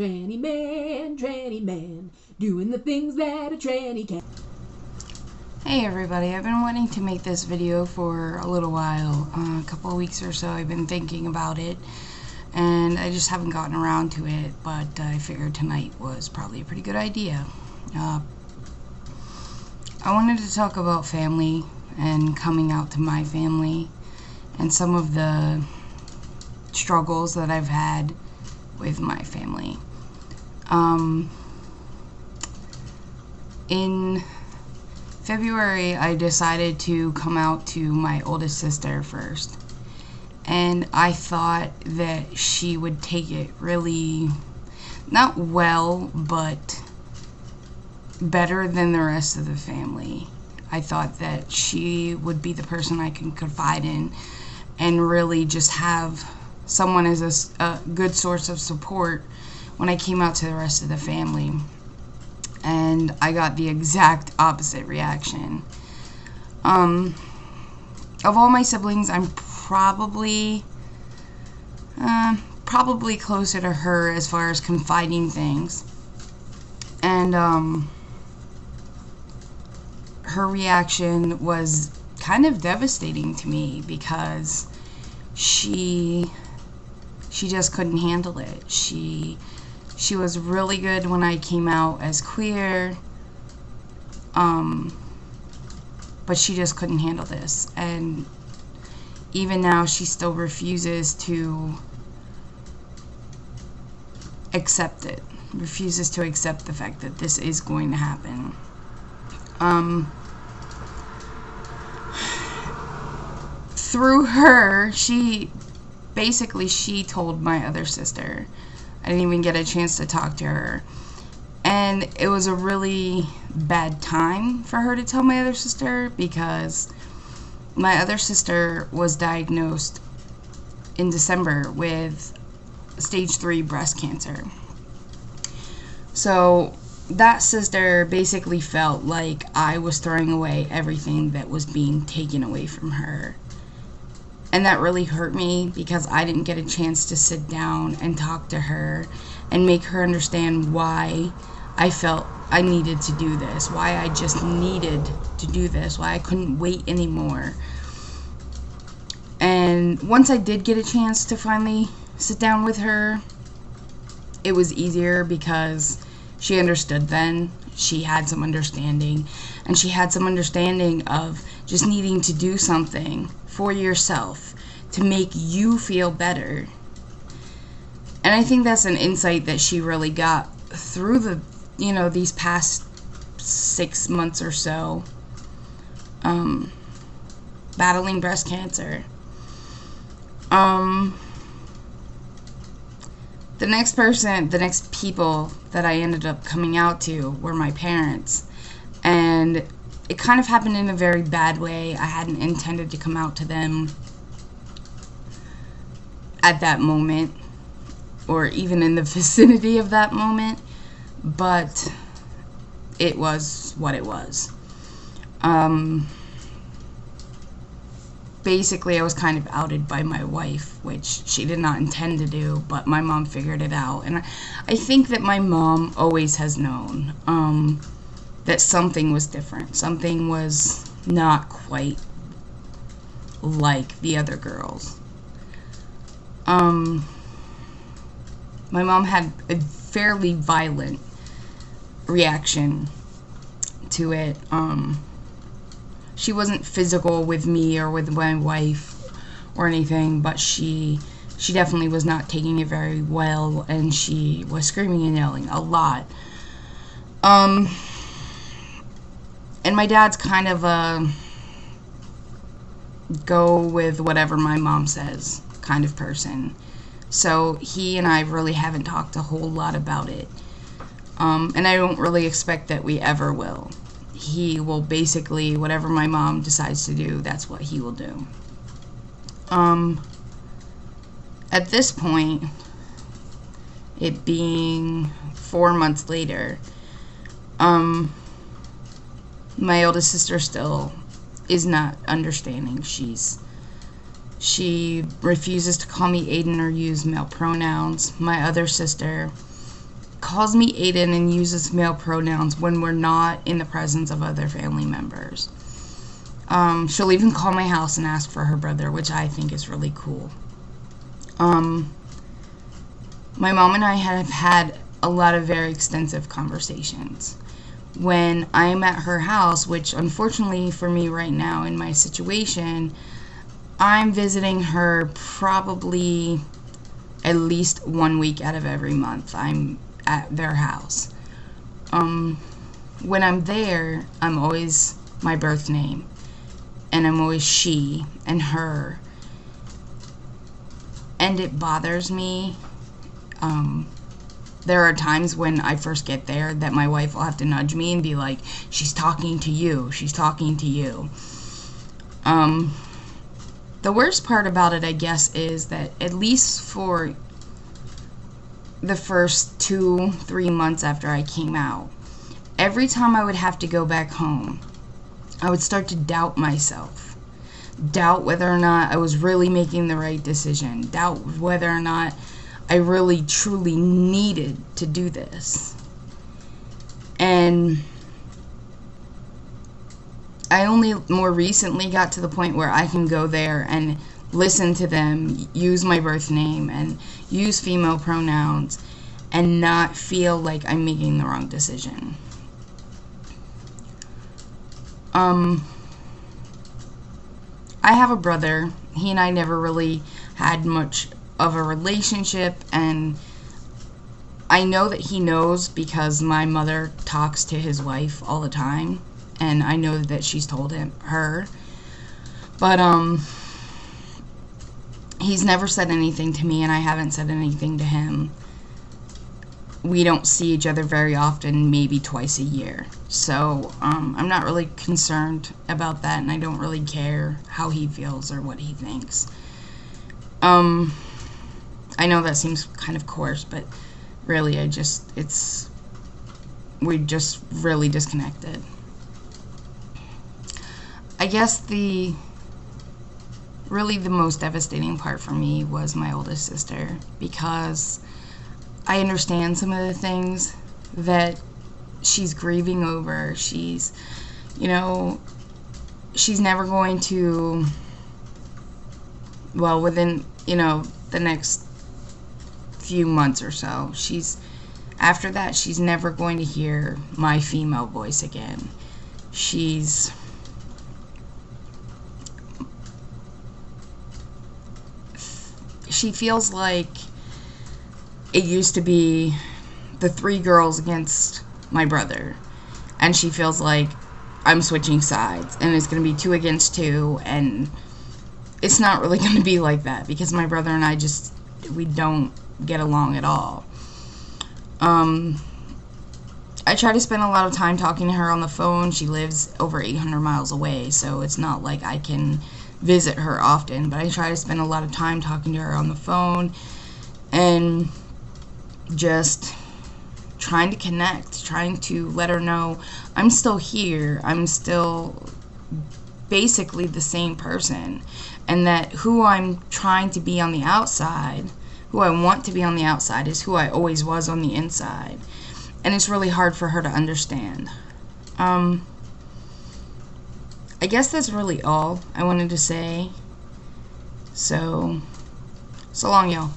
Tranny man, doing the things that a tranny can. Hey everybody, I've been wanting to make this video for a little while, a couple of weeks or so. I've been thinking about it and I just haven't gotten around to it, but I figured tonight was probably a pretty good idea. I wanted to talk about family and coming out to my family and some of the struggles that I've had with my family. In February, I decided to come out to my oldest sister first, and I thought that she would take it really, not well, but better than the rest of the family. I thought that she would be the person I can confide in and really just have someone as a good source of support when I came out to the rest of the family. And I got the exact opposite reaction. Of all my siblings, I'm probably closer to her as far as confiding things. And her reaction was kind of devastating to me because she just couldn't handle it. She was really good when I came out as queer, but she just couldn't handle this. And even now, she still refuses to accept it, refuses to accept the fact that this is going to happen. Through her, she told my other sister. I didn't even get a chance to talk to her. And it was a really bad time for her to tell my other sister because my other sister was diagnosed in December with stage 3 breast cancer. So that sister basically felt like I was throwing away everything that was being taken away from her. And that really hurt me because I didn't get a chance to sit down and talk to her and make her understand why I felt I needed to do this, why I just needed to do this, why I couldn't wait anymore. And once I did get a chance to finally sit down with her, it was easier because she understood then. She had some understanding, and she had some understanding of just needing to do something for yourself to make you feel better. And I think that's an insight that she really got through these past 6 months or so, battling breast cancer. The next people that I ended up coming out to were my parents. And it kind of happened in a very bad way. I hadn't intended to come out to them at that moment, or even in the vicinity of that moment, but it was what it was. Basically, I was kind of outed by my wife, which she did not intend to do, but my mom figured it out. And I think that my mom always has known that something was different. Something was not quite like the other girls. My mom had a fairly violent reaction to it. She wasn't physical with me or with my wife or anything, but she definitely was not taking it very well, and she was screaming and yelling a lot. And my dad's kind of a go with whatever my mom says kind of person. So he and I really haven't talked a whole lot about it. And I don't really expect that we ever will. He will basically, whatever my mom decides to do, that's what he will do. At this point, it being 4 months later, my oldest sister still is not understanding. She refuses to call me Aiden or use male pronouns. My other sister calls me Aiden and uses male pronouns when we're not in the presence of other family members. She'll even call my house and ask for her brother, which I think is really cool. My mom and I have had a lot of very extensive conversations. When I'm at her house, which unfortunately for me right now in my situation, I'm visiting her probably at least 1 week out of every month. I'm at their house. When I'm there, I'm always my birth name, and I'm always she and her, and it bothers me. There are times when I first get there that my wife will have to nudge me and be like, she's talking to you, she's talking to you. The worst part about it, I guess, is that at least for the first 2-3 months after I came out, every time I would have to go back home, I would start to doubt myself. Doubt whether or not I was really making the right decision. Doubt whether or not I really truly needed to do this. And I only more recently got to the point where I can go there and listen to them use my birth name and use female pronouns and not feel like I'm making the wrong decision. I have a brother. He and I never really had much of a relationship, and I know that he knows because my mother talks to his wife all the time, and I know that she's told her. But he's never said anything to me, and I haven't said anything to him. We don't see each other very often, maybe twice a year. So I'm not really concerned about that, and I don't really care how he feels or what he thinks. I know that seems kind of coarse, but really we just really disconnected. I guess the most devastating part for me was my oldest sister, because I understand some of the things that she's grieving over. She's never going to, within, the next few months or so, after that, she's never going to hear my female voice again. She feels like it used to be the 3 girls against my brother, and she feels like I'm switching sides and it's going to be 2 against 2, and it's not really going to be like that because my brother and I we don't get along at all. I try to spend a lot of time talking to her on the phone. She lives over 800 miles away, so it's not like I can visit her often, but I try to spend a lot of time talking to her on the phone and just trying to connect, trying to let her know I'm still here, I'm still basically the same person, and that who I'm trying to be on the outside, who I want to be on the outside, is who I always was on the inside. And it's really hard for her to understand. I guess that's really all I wanted to say. So long, y'all.